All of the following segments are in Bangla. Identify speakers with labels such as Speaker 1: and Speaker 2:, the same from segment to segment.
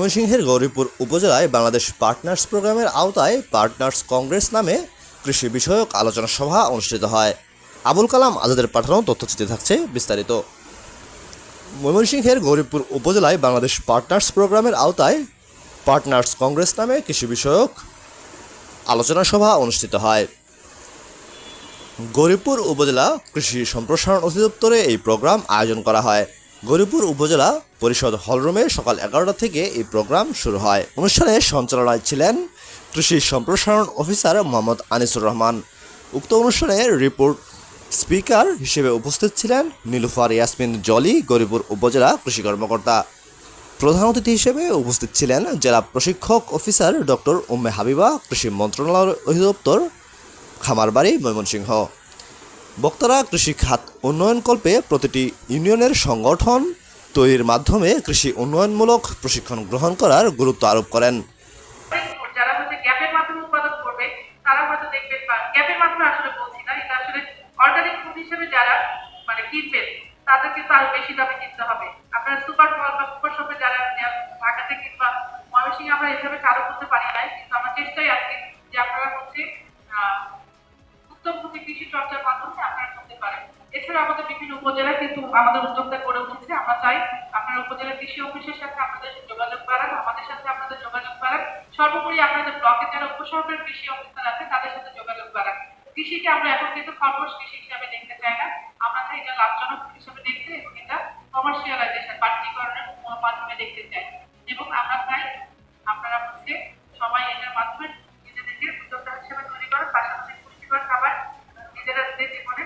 Speaker 1: ময়মনসিংহের গৌরীপুর উপজেলায় বাংলাদেশ পার্টনার্স প্রোগ্রামের আওতায় পার্টনার্স কংগ্রেস নামে কৃষি বিষয়ক আলোচনা সভা অনুষ্ঠিত হয়। আবুল কালাম আজাদের পাঠানো তথ্যচিত্রে থাকছে বিস্তারিত। ময়মনসিংহের গৌরীপুর উপজেলায় বাংলাদেশ পার্টনার্স প্রোগ্রামের আওতায় পার্টনার্স কংগ্রেস নামে কৃষি বিষয়ক আলোচনা সভা অনুষ্ঠিত হয়। গৌরীপুর উপজেলা কৃষি সম্প্রসারণ অধিদপ্তরে এই প্রোগ্রাম আয়োজন করা হয়। গৌরীপুর উপজেলা পরিষদ হলরুমে সকাল 11টা থেকে এই প্রোগ্রাম শুরু হয়। অনুষ্ঠানে সঞ্চালনায় ছিলেন কৃষি সম্প্রসারণ অফিসার মোহাম্মদ আনিসুর রহমান। উক্ত অনুষ্ঠানে রিপোর্ট স্পিকার হিসেবে উপস্থিত ছিলেন নীলুফার ইয়াসমিন জলি, গৌরীপুর উপজেলা কৃষি কর্মকর্তা। প্রধান অতিথি হিসেবে উপস্থিত ছিলেন জেলা প্রশিক্ষক অফিসার ডক্টর উম্মে হাবিবা, কৃষি মন্ত্রণালয় অধিদপ্তর, খামারবাড়ি, ময়মনসিংহ। বক্তারা কৃষি খাত উন্নয়নকল্পে প্রতিটি ইউনিয়নের সংগঠন তৈরির মাধ্যমে কৃষি উন্নয়নমূলক প্রশিক্ষণ গ্রহণ করার গুরুত্ব আরোপ করেন।
Speaker 2: যারা হচ্ছে গ্যাপের মাধ্যমে উৎপাদন করবে তারা হয়তো দেখবেন, গ্যাপের মাধ্যমে আসলে বলছি না, এটা আসলে অর্গানিক ফুড হিসেবে যারা কিনবেন তাদেরকে তো আরো বেশি দামে কিনতে হবে। আপনারা সুপার মল বা সুপার শপে যারা ঢাকাতে কিংবা ময়মনসিংহে আমরা এভাবে চালু করতে পারি না, কিন্তু আমার চেষ্টাই আছে যে আপনারা হচ্ছে উত্তম হচ্ছে কৃষি চর্চার মাধ্যমে আপনারা করতে পারেন। এছাড়া আমাদের বিভিন্ন উপজেলা কিন্তু আমাদের উদ্যোক্তা করে উঠেছে। আমরা চাই আপনার উপজেলা কৃষি অফিসের সাথে আপনাদের যোগাযোগ বাড়ান, আমাদের সাথে আপনাদের যোগাযোগ বাড়ান, সর্বোপরি আপনাদের ব্লকে যারা উপসহকারী কৃষি অফিসার আছে তাদের সাথে যোগাযোগ বাড়ান। কৃষিকে আমরা এখন কিন্তু খরগোশ কৃষি হিসাবে দেখতে চাই না, আমরা চাই এটা লাভজনক হিসাবে দেখতে এবং এটা কমার্শিয়ালাইজেশন বাণিজ্যিকরণের মাধ্যমে দেখতে চাই। এবং আমরা চাই আপনারা হচ্ছে সবাই এটার মাধ্যমে নিজেদেরকে উদ্যোক্তা হিসেবে তৈরি করার পাশাপাশি পুষ্টিকর খাবার নিজেরা জীবনে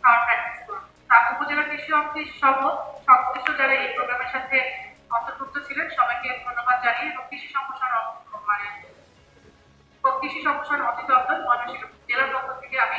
Speaker 2: খাওয়ার প্র্যাকটিস করুন। উপজেলা কৃষি অফিস সহ সংশ্লিষ্ট যারা এই প্রোগ্রামের সাথে অন্তর্ভুক্ত ছিলেন সবাইকে ধন্যবাদ জানিয়ে এবং কৃষি সম্প্রসারণ অধিদপ্তর ময়মনসিংহ জেলার পক্ষ থেকে আমি